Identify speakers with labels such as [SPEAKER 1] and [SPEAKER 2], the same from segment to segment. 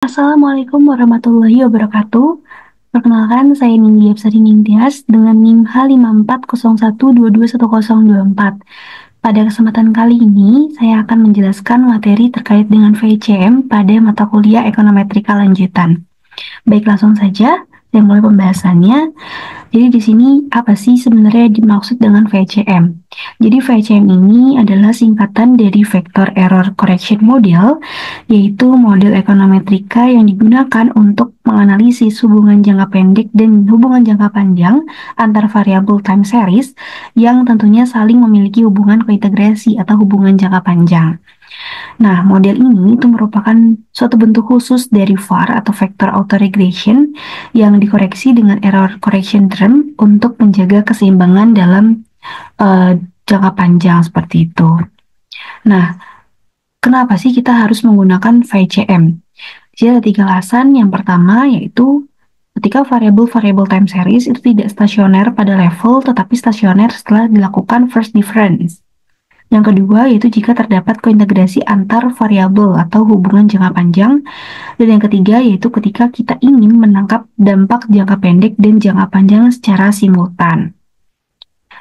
[SPEAKER 1] Assalamualaikum warahmatullahi wabarakatuh. Perkenalkan, saya Nindya Absari Ningtyas dengan NIM H5401221024. Pada kesempatan kali ini, saya akan menjelaskan materi terkait dengan VCM pada mata kuliah Ekonometrika Lanjutan. Baik, langsung saja, saya mulai pembahasannya. Jadi di sini apa sih sebenarnya dimaksud dengan VCM? Jadi VCM ini adalah singkatan dari Vector Error Correction Model, yaitu model ekonometrika yang digunakan untuk menganalisis hubungan jangka pendek dan hubungan jangka panjang antar variabel time series yang tentunya saling memiliki hubungan kointegrasi atau hubungan jangka panjang. Nah, model ini itu merupakan suatu bentuk khusus dari VAR atau Vector Autoregression yang dikoreksi dengan error correction term untuk menjaga keseimbangan dalam jangka panjang seperti itu. Nah, kenapa sih kita harus menggunakan VCM? Jadi ada 3 alasan. Yang pertama yaitu ketika variabel-variabel time series itu tidak stasioner pada level tetapi stasioner setelah dilakukan first difference. Yang kedua yaitu jika terdapat kointegrasi antar variabel atau hubungan jangka panjang. Dan yang ketiga yaitu ketika kita ingin menangkap dampak jangka pendek dan jangka panjang secara simultan.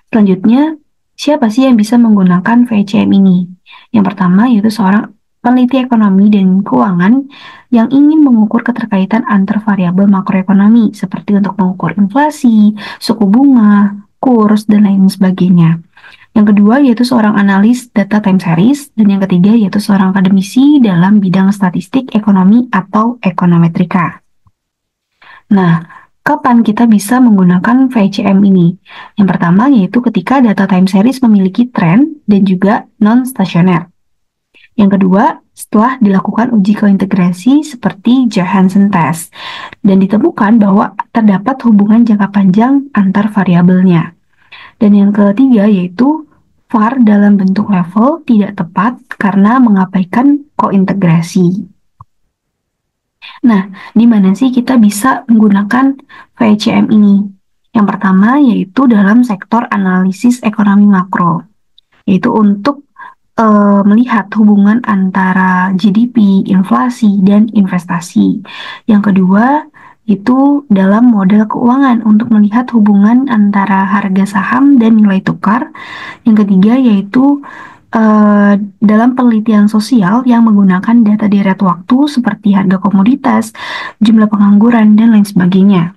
[SPEAKER 1] Selanjutnya, siapa sih yang bisa menggunakan VCM ini? Yang pertama yaitu seorang peneliti ekonomi dan keuangan yang ingin mengukur keterkaitan antar variabel makroekonomi seperti untuk mengukur inflasi, suku bunga, kurs, dan lain sebagainya. Yang kedua yaitu seorang analis data time series, dan yang ketiga yaitu seorang akademisi dalam bidang statistik ekonomi atau ekonometrika. Nah, kapan kita bisa menggunakan VCM ini? Yang pertama yaitu ketika data time series memiliki tren dan juga non-stasioner. Yang kedua, setelah dilakukan uji kointegrasi seperti Johansen test dan ditemukan bahwa terdapat hubungan jangka panjang antar variabelnya. Dan yang ketiga yaitu VAR dalam bentuk level tidak tepat karena mengabaikan kointegrasi. Nah, di mana sih kita bisa menggunakan VCM ini? Yang pertama yaitu dalam sektor analisis ekonomi makro, yaitu untuk melihat hubungan antara GDP, inflasi, dan investasi. Yang kedua itu dalam model keuangan untuk melihat hubungan antara harga saham dan nilai tukar. Yang ketiga yaitu dalam penelitian sosial yang menggunakan data deret waktu seperti harga komoditas, jumlah pengangguran, dan lain sebagainya.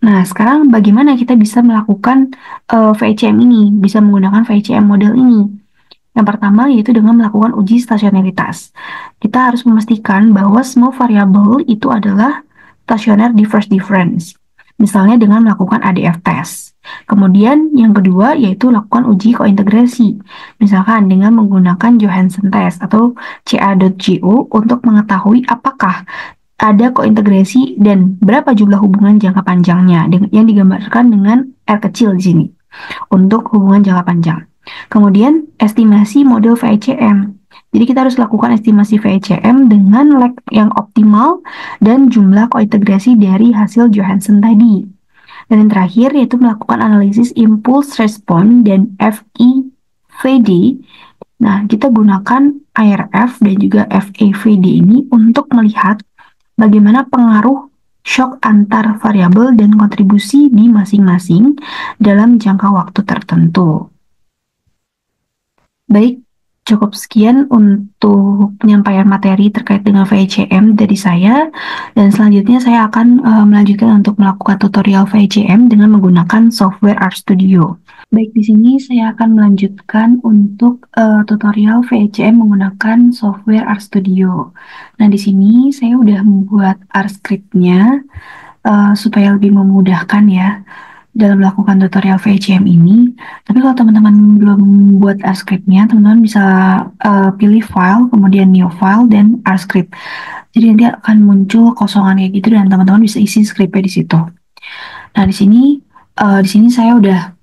[SPEAKER 1] Nah, sekarang bagaimana kita bisa melakukan VCM ini, bisa menggunakan VCM model ini? Yang pertama yaitu dengan melakukan uji stasionaritas. Kita harus memastikan bahwa semua variabel itu adalah stasioner di first difference. Misalnya dengan melakukan ADF test. Kemudian yang kedua yaitu lakukan uji kointegrasi. Misalkan dengan menggunakan Johansen test atau CA.GO untuk mengetahui apakah ada kointegrasi dan berapa jumlah hubungan jangka panjangnya yang digambarkan dengan R kecil di sini untuk hubungan jangka panjang. Kemudian, estimasi model VCM. Jadi kita harus lakukan estimasi VCM dengan lag yang optimal dan jumlah kointegrasi dari hasil Johansen tadi. Dan yang terakhir yaitu melakukan analisis impulse response dan FEVD. Nah, kita gunakan IRF dan juga FEVD ini untuk melihat bagaimana pengaruh shock antar variabel dan kontribusi di masing-masing dalam jangka waktu tertentu. Baik, cukup sekian untuk penyampaian materi terkait dengan VCM dari saya, dan selanjutnya saya akan melanjutkan untuk melakukan tutorial VCM dengan menggunakan software RStudio. Baik, di sini saya akan melanjutkan untuk tutorial VCM menggunakan software RStudio. Nah, di sini saya udah membuat R-script-nya supaya lebih memudahkan ya dalam melakukan tutorial VCM ini. Tapi kalau teman-teman belum buat R-script-nya, teman-teman bisa pilih file, kemudian new file, dan R-script. Jadi nanti akan muncul kosongan kayak gitu dan teman-teman bisa isi script-nya di situ. Nah, di sini saya udah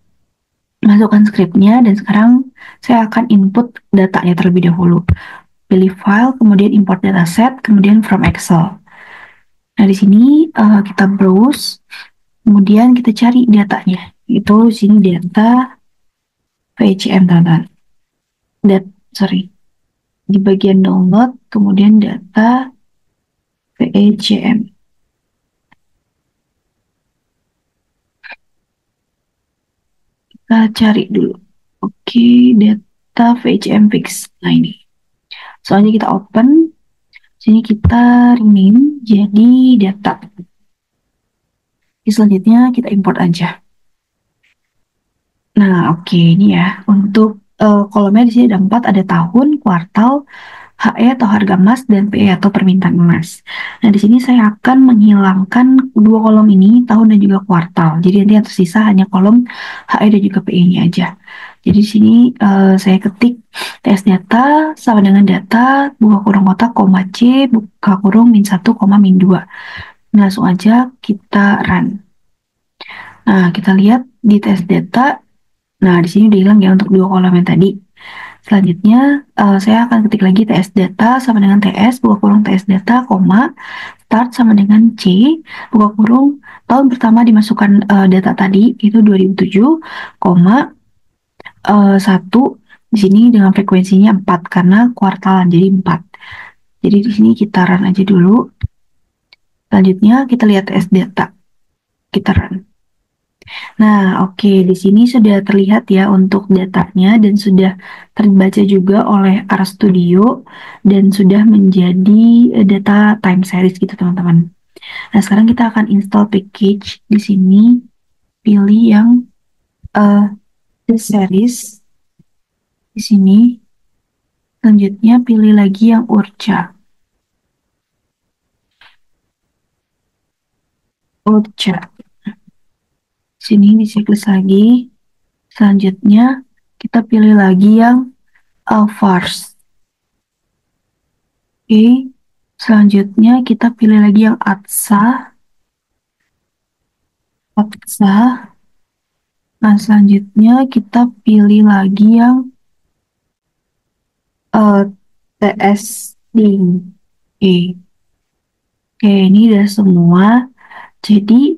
[SPEAKER 1] masukkan script-nya dan sekarang saya akan input datanya terlebih dahulu. Pilih file, kemudian import dataset, kemudian from Excel. Nah, di sini kita browse. Kemudian kita cari datanya. Itu sini data VCM teman-teman. Di bagian download, kemudian data VECM. Kita cari dulu. Oke, data VCM fix. Nah ini. Soalnya kita open, sini kita rename jadi data. Selanjutnya kita import aja. Nah, oke, ini ya. Untuk kolomnya di sini ada 4, ada tahun, kuartal, HE atau harga emas, dan PE atau permintaan emas. Nah, di sini saya akan menghilangkan dua kolom ini, tahun dan juga kuartal. Jadi nanti yang tersisa hanya kolom HE dan juga PE-nya aja. Jadi di sini saya ketik TS data sama dengan data, buka kurung kotak, koma C, buka kurung min 1, koma min 2. Nah, langsung aja kita run. Nah, kita lihat di TS data. Nah, di sini udah hilang ya untuk dua kolom yang tadi. Selanjutnya, saya akan ketik lagi TS data sama dengan TS, buka kurung TS data, koma, start sama dengan C, buka kurung, tahun pertama dimasukkan data tadi, itu 2007, koma, 1, di sini dengan frekuensinya 4, karena kuartalan, jadi 4. Jadi di sini kita run aja dulu. Selanjutnya, kita lihat TS data. Kita run. Nah, oke, di sini sudah terlihat ya untuk datanya dan sudah terbaca juga oleh RStudio dan sudah menjadi data time series gitu teman-teman. Nah, sekarang kita akan install package di sini, pilih yang the series di sini. Selanjutnya pilih lagi yang Urca. Sini di checklist lagi. Selanjutnya kita pilih lagi yang Vars. Oke, selanjutnya kita pilih lagi yang ATSA. Nah, selanjutnya kita pilih lagi yang TSD. Oke, ini udah semua. Jadi,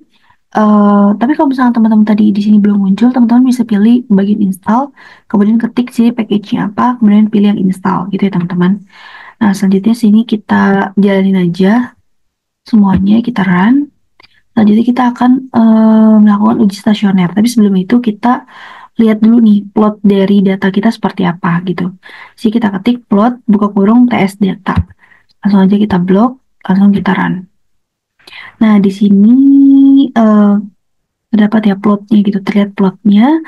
[SPEAKER 1] tapi kalau misalnya teman-teman tadi di sini belum muncul, teman-teman bisa pilih bagian install, kemudian ketik sini package-nya apa, kemudian pilih yang install, gitu ya teman-teman. Nah, selanjutnya sini kita jalanin aja semuanya, kita run. Selanjutnya kita akan melakukan uji stasioner. Tapi sebelum itu kita lihat dulu nih plot dari data kita seperti apa gitu. Jadi kita ketik plot, buka kurung TS data. Langsung aja kita blok, langsung kita run. Nah, di sini terdapat ya plotnya gitu, terlihat plotnya.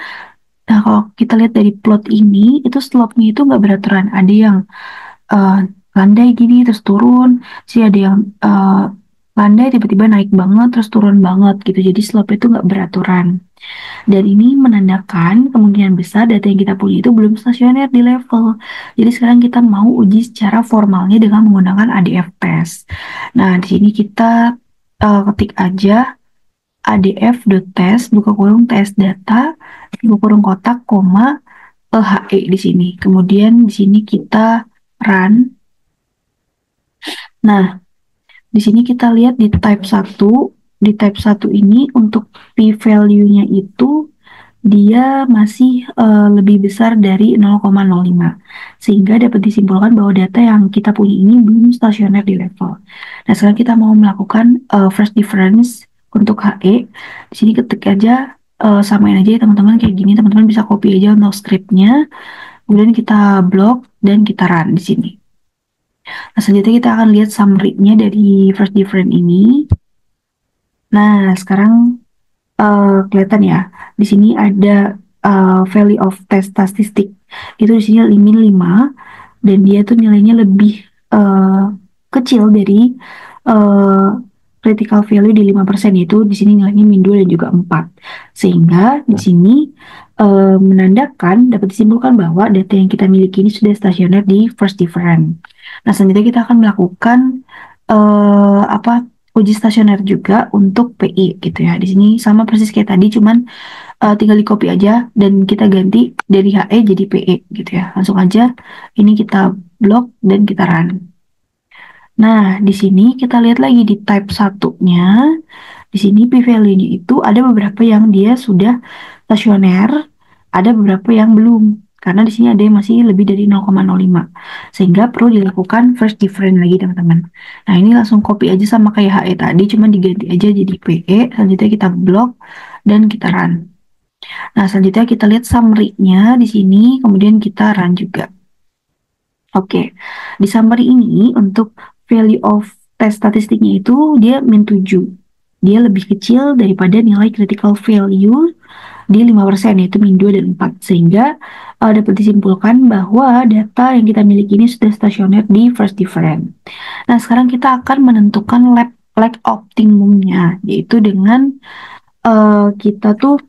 [SPEAKER 1] Nah, kalau kita lihat dari plot ini, itu slope-nya itu nggak beraturan. Ada yang landai gini, terus turun. Sih ada yang landai tiba-tiba naik banget, terus turun banget gitu. Jadi slope itu nggak beraturan. Dan ini menandakan kemungkinan besar data yang kita punya itu belum stasioner di level. Jadi sekarang kita mau uji secara formalnya dengan menggunakan ADF test. Nah, di sini kita ketik aja adf.test, buka kurung test data, buka kurung kotak, koma, LHE di sini. Kemudian di sini kita run. Nah, di sini kita lihat di type 1. Di type 1 ini untuk p-value-nya itu dia masih lebih besar dari 0,05. Sehingga dapat disimpulkan bahwa data yang kita punya ini belum stasioner di level. Nah, sekarang kita mau melakukan first difference untuk HE. Di sini ketik aja, samain aja ya teman-teman kayak gini. Teman-teman bisa copy aja untuk scriptnya. Kemudian kita blok dan kita run di sini. Nah, selanjutnya kita akan lihat summary-nya dari first difference ini. Nah, sekarang kelihatan ya. Di sini ada value of test statistik. Itu di sini min 5 dan dia tuh nilainya lebih kecil dari critical value di 5%, yaitu di sini nilainya min 2 dan juga 4. Sehingga di sini menandakan dapat disimpulkan bahwa data yang kita miliki ini sudah stasioner di first difference. Nah, selanjutnya kita akan melakukan uji stasioner juga untuk PI gitu ya. Di sini sama persis kayak tadi, cuman tinggal di copy aja dan kita ganti dari HE jadi PE gitu ya. Langsung aja ini kita blok dan kita run. Nah, di sini kita lihat lagi di type 1-nya. Di sini p-value-nya itu ada beberapa yang dia sudah stasioner, ada beberapa yang belum. karena di sini ada yang masih lebih dari 0,05, sehingga perlu dilakukan first difference lagi teman-teman. Nah ini langsung copy aja sama kayak HE tadi, cuma diganti aja jadi PE, selanjutnya kita blok dan kita run. Nah selanjutnya kita lihat summary-nya di sini, kemudian kita run juga. Oke, di summary ini untuk value of test statistiknya itu dia min 7. Dia lebih kecil daripada nilai critical value di 5%, yaitu min 2 dan 4. Sehingga dapat disimpulkan bahwa data yang kita miliki ini sudah stasioner di first difference. Nah, sekarang kita akan menentukan lag optimumnya, yaitu dengan kita tuh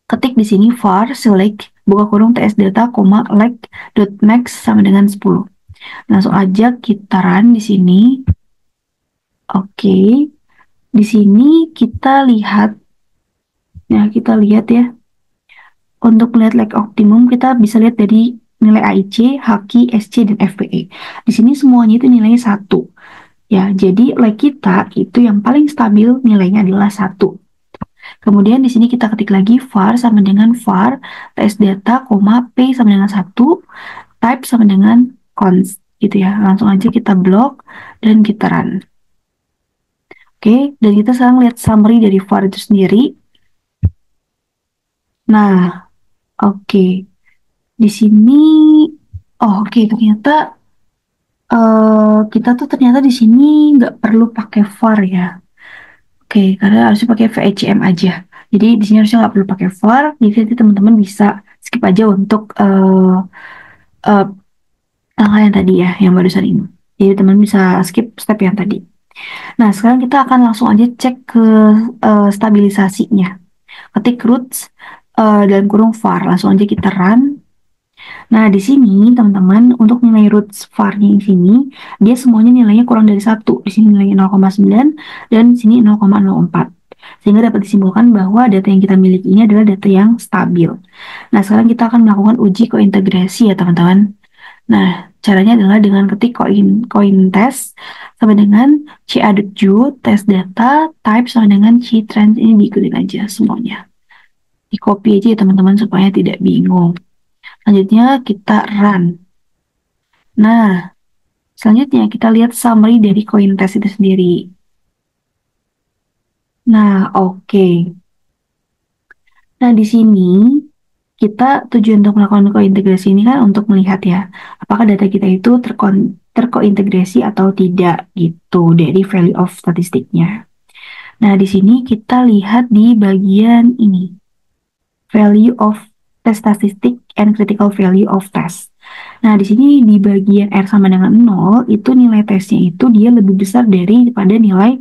[SPEAKER 1] ketik di sini var select buka kurung ts data, lag dot max sama dengan 10. Langsung aja kita run di sini. Oke. Di sini kita lihat ya. Untuk melihat lag optimum kita bisa lihat dari nilai AIC, HQ, SC, dan FPE. Di sini semuanya itu nilainya 1. Ya, jadi lag kita itu yang paling stabil nilainya adalah 1. Kemudian di sini kita ketik lagi var sama dengan var ts data, p sama dengan 1, type sama dengan const gitu ya. Langsung aja kita blok dan kita run. Oke, dan kita sekarang lihat summary dari var itu sendiri. Nah, oke. Di sini ternyata kita tuh ternyata di sini nggak perlu pakai var ya. Oke, karena harusnya pakai VHM aja. Jadi di sini harusnya nggak perlu pakai var. Jadi nanti teman-teman bisa skip aja untuk langkah yang tadi ya, yang barusan ini. Jadi teman-teman bisa skip step yang tadi. Nah, sekarang kita akan langsung aja cek ke stabilisasinya. Ketik roots dalam kurung var, langsung aja kita run. Nah, di sini teman-teman untuk nilai roots var-nya di sini dia semuanya nilainya kurang dari 1. Di sini nilainya 0,9 dan di sini 0,04. Sehingga dapat disimpulkan bahwa data yang kita miliki ini adalah data yang stabil. Nah, sekarang kita akan melakukan uji kointegrasi ya, teman-teman. Nah, caranya adalah dengan ketik coin test sama dengan ca.ju test data type sama dengan ctrans, ini diikutin aja semuanya. Di copy aja ya teman-teman supaya tidak bingung. Selanjutnya kita run. Nah, selanjutnya kita lihat summary dari coin test itu sendiri. Nah, oke. Nah, di sini kita tujuan untuk melakukan kointegrasi ini kan untuk melihat ya, apakah data kita itu terkointegrasi atau tidak gitu dari value of statistiknya. Nah, di sini kita lihat di bagian ini, value of test statistic and critical value of test. Nah, di sini di bagian R sama dengan 0, itu nilai tesnya itu dia lebih besar daripada nilai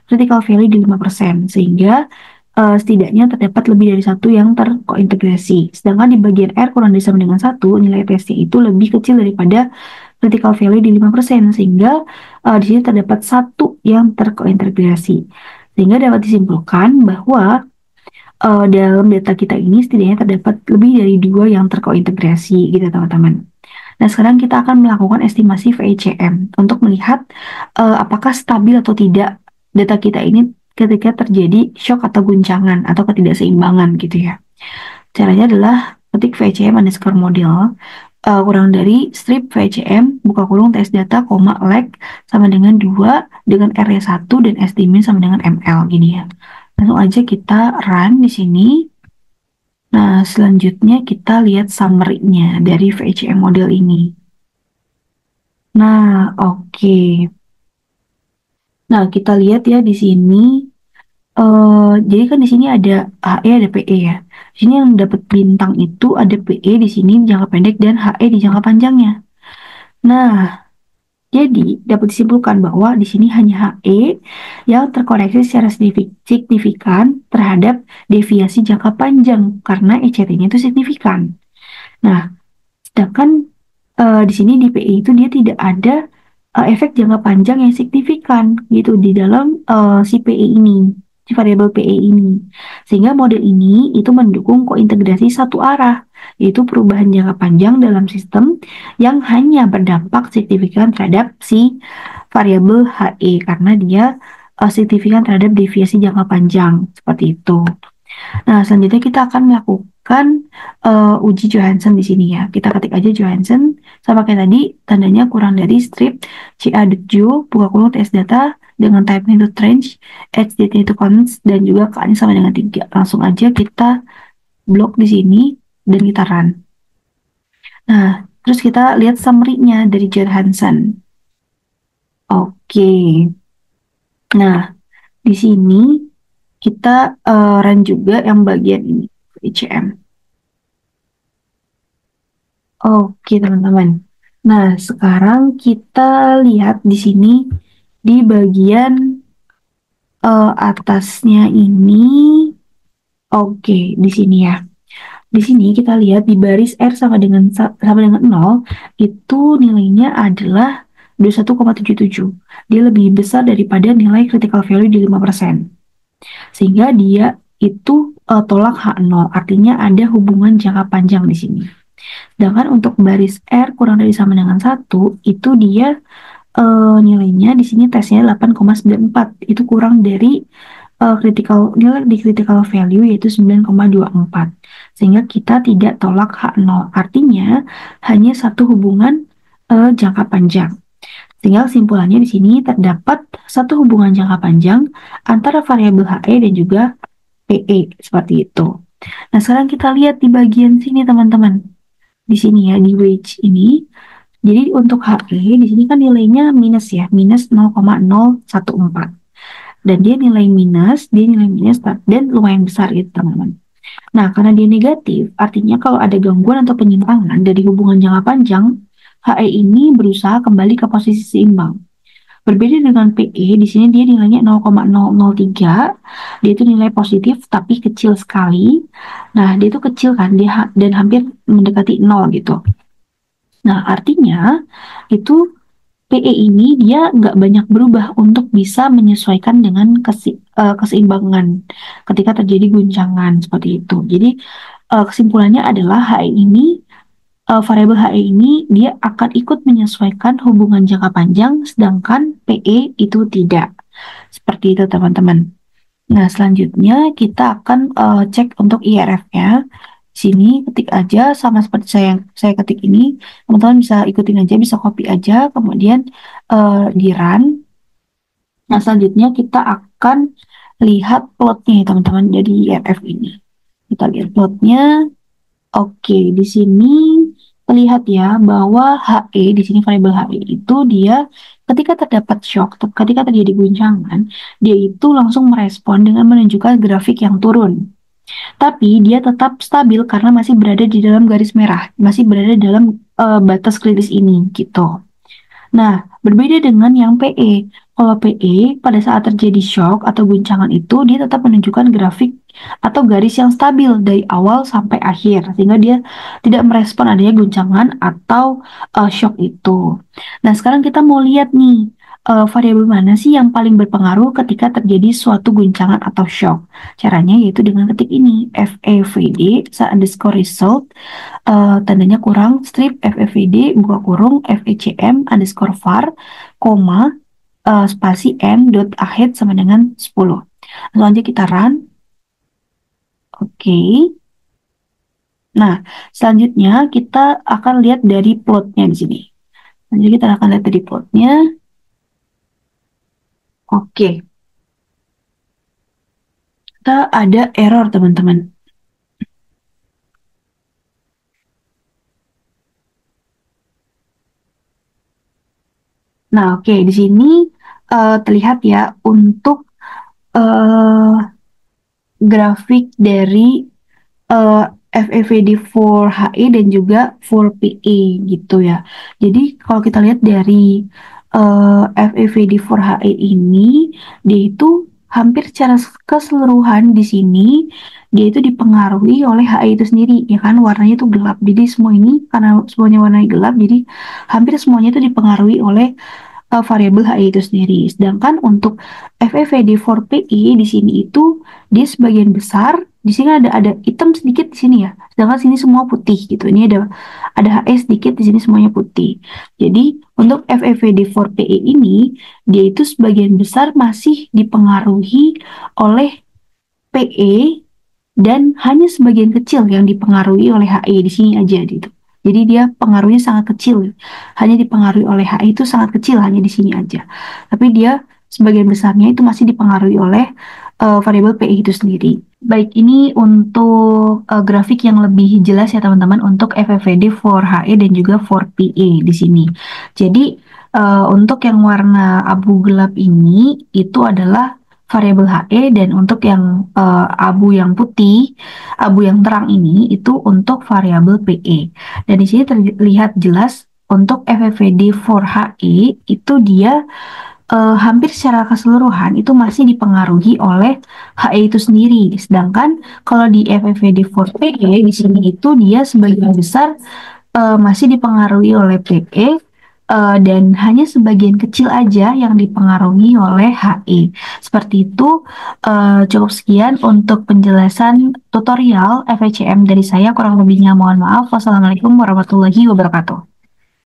[SPEAKER 1] critical value di 5%, sehingga setidaknya terdapat lebih dari 1 yang terkointegrasi. Sedangkan di bagian R kurang dari sama dengan 1, nilai tesnya itu lebih kecil daripada critical value di 5%, sehingga di sini terdapat 1 yang terkointegrasi. Sehingga dapat disimpulkan bahwa dalam data kita ini setidaknya terdapat lebih dari 2 yang terkointegrasi gitu teman-teman. Nah, sekarang kita akan melakukan estimasi VHM untuk melihat apakah stabil atau tidak data kita ini ketika terjadi shock atau guncangan atau ketidakseimbangan gitu ya. Caranya adalah ketik VHM underscore model kurang dari strip VHM buka kurung ts data, lag sama dengan 2 dengan R-nya 1 dan estimate sama dengan ML gini ya. Langsung aja kita run di sini. Nah, selanjutnya kita lihat summary-nya dari VHM model ini. Nah, oke. Nah, kita lihat ya di sini. Jadi kan di sini ada HE, ada PE ya. Di sini yang dapat bintang itu ada PE di sini jangka pendek dan HE di jangka panjangnya. Nah, jadi dapat disimpulkan bahwa di sini hanya HE yang terkoreksi secara signifikan terhadap deviasi jangka panjang karena ECT-nya itu signifikan. Nah, sedangkan di sini di PE itu dia tidak ada efek jangka panjang yang signifikan gitu di dalam si PE ini, si variabel PE ini. Sehingga model ini itu mendukung kointegrasi satu arah, yaitu perubahan jangka panjang dalam sistem yang hanya berdampak signifikan terhadap si variabel HE karena dia signifikan terhadap deviasi jangka panjang seperti itu. Nah, selanjutnya kita akan melakukan menggunakan uji Johansson di sini ya. Kita ketik aja Johansson sama kayak tadi, tandanya kurang dari strip CA.ju buka kurung TS data dengan type itu range, edge data itu const, dan juga K-nya sama dengan 3. Langsung aja kita blok di sini dan kita run. Nah, terus kita lihat summary-nya dari Johansson. Oke. Nah, di sini kita run juga yang bagian ini, ICM. Oke, teman-teman. Nah, sekarang kita lihat di sini di bagian atasnya ini. Oke, di sini ya. Di sini kita lihat di baris R sama dengan 0 itu nilainya adalah 21,77. Dia lebih besar daripada nilai critical value di 5%. Sehingga dia itu tolak H0, artinya ada hubungan jangka panjang di sini. Sedangkan untuk baris R kurang dari sama dengan 1, itu dia nilainya di sini tesnya 8,94. Itu kurang dari nilai di critical value yaitu 9,24. Sehingga kita tidak tolak H0. Artinya hanya satu hubungan jangka panjang. Sehingga kesimpulannya di sini terdapat satu hubungan jangka panjang antara variabel HE dan juga PE seperti itu. Nah, sekarang kita lihat di bagian sini teman-teman. Di sini ya, di wage ini. Jadi untuk HE di sini kan nilainya minus ya, minus 0,014. Dan dia nilai minus dan lumayan besar gitu teman-teman. Nah, karena dia negatif, artinya kalau ada gangguan atau penyimpangan dari hubungan jangka panjang, HE ini berusaha kembali ke posisi seimbang. Berbeda dengan PE, di sini dia nilainya 0,003, dia itu nilai positif tapi kecil sekali. Nah, dia itu kecil kan, dan hampir mendekati 0 gitu. Nah, artinya itu PE ini dia nggak banyak berubah untuk bisa menyesuaikan dengan keseimbangan ketika terjadi guncangan seperti itu. Jadi kesimpulannya adalah variabel HE ini dia akan ikut menyesuaikan hubungan jangka panjang, sedangkan PE itu tidak. Seperti itu teman-teman. Nah, selanjutnya kita akan cek untuk IRF-nya. Sini ketik aja sama seperti saya ketik ini. Teman-teman bisa ikutin aja, bisa copy aja, kemudian di run. Nah, selanjutnya kita akan lihat plotnya ya teman-teman dari IRF ini. Kita lihat plotnya. Oke, di sini terlihat ya bahwa HE di sini variabel HE itu dia ketika terdapat shock, ketika terjadi guncangan, dia itu langsung merespon dengan menunjukkan grafik yang turun. Tapi dia tetap stabil karena masih berada di dalam garis merah, masih berada dalam batas kritis ini gitu. Nah, berbeda dengan yang PE. Kalau PE pada saat terjadi shock atau guncangan itu dia tetap menunjukkan grafik atau garis yang stabil dari awal sampai akhir sehingga dia tidak merespon adanya guncangan atau shock itu. Nah, sekarang kita mau lihat nih variabel mana sih yang paling berpengaruh ketika terjadi suatu guncangan atau shock. Caranya yaitu dengan ketik ini FEVD underscore result tandanya kurang strip FEVD buka kurung FECM underscore var koma spasi n dot ahead sama dengan 10. Langsung aja kita run. Oke. Nah, selanjutnya kita akan lihat dari plotnya di sini. Nanti kita akan lihat dari plotnya. Oke. Kita ada error, teman-teman. Nah, oke. Di sini terlihat ya untuk grafik dari FEVD for HE dan juga for PE gitu ya. Jadi kalau kita lihat dari FEVD for HE ini, dia itu hampir secara keseluruhan di sini dia itu dipengaruhi oleh HE itu sendiri, ya kan warnanya itu gelap. Jadi semua ini karena semuanya warnanya gelap, jadi hampir semuanya itu dipengaruhi oleh variabel HI itu sendiri. Sedangkan untuk FEVD for PI di sini itu dia sebagian besar di sini ada hitam sedikit di sini ya. Sedangkan sini semua putih gitu. Ini ada HE sedikit di sini semuanya putih. Jadi untuk FEVD for PI ini dia itu sebagian besar masih dipengaruhi oleh PE dan hanya sebagian kecil yang dipengaruhi oleh HE di sini aja gitu. Jadi dia pengaruhnya sangat kecil, hanya dipengaruhi oleh HE itu sangat kecil hanya di sini aja. Tapi dia sebagian besarnya itu masih dipengaruhi oleh variabel PI itu sendiri. Baik, ini untuk grafik yang lebih jelas ya teman-teman untuk FFVD for HE dan juga for PE di sini. Jadi untuk yang warna abu gelap ini itu adalah variabel HE dan untuk yang abu yang putih, abu yang terang ini itu untuk variabel PE. Dan di sini terlihat jelas untuk FFVD for HE itu dia hampir secara keseluruhan itu masih dipengaruhi oleh HE itu sendiri. Sedangkan kalau di FFVD for PE di sini itu dia sebagian besar masih dipengaruhi oleh PE dan hanya sebagian kecil aja yang dipengaruhi oleh HE. Seperti itu, cukup sekian untuk penjelasan tutorial FECM dari saya. Kurang lebihnya mohon maaf. Wassalamualaikum warahmatullahi wabarakatuh.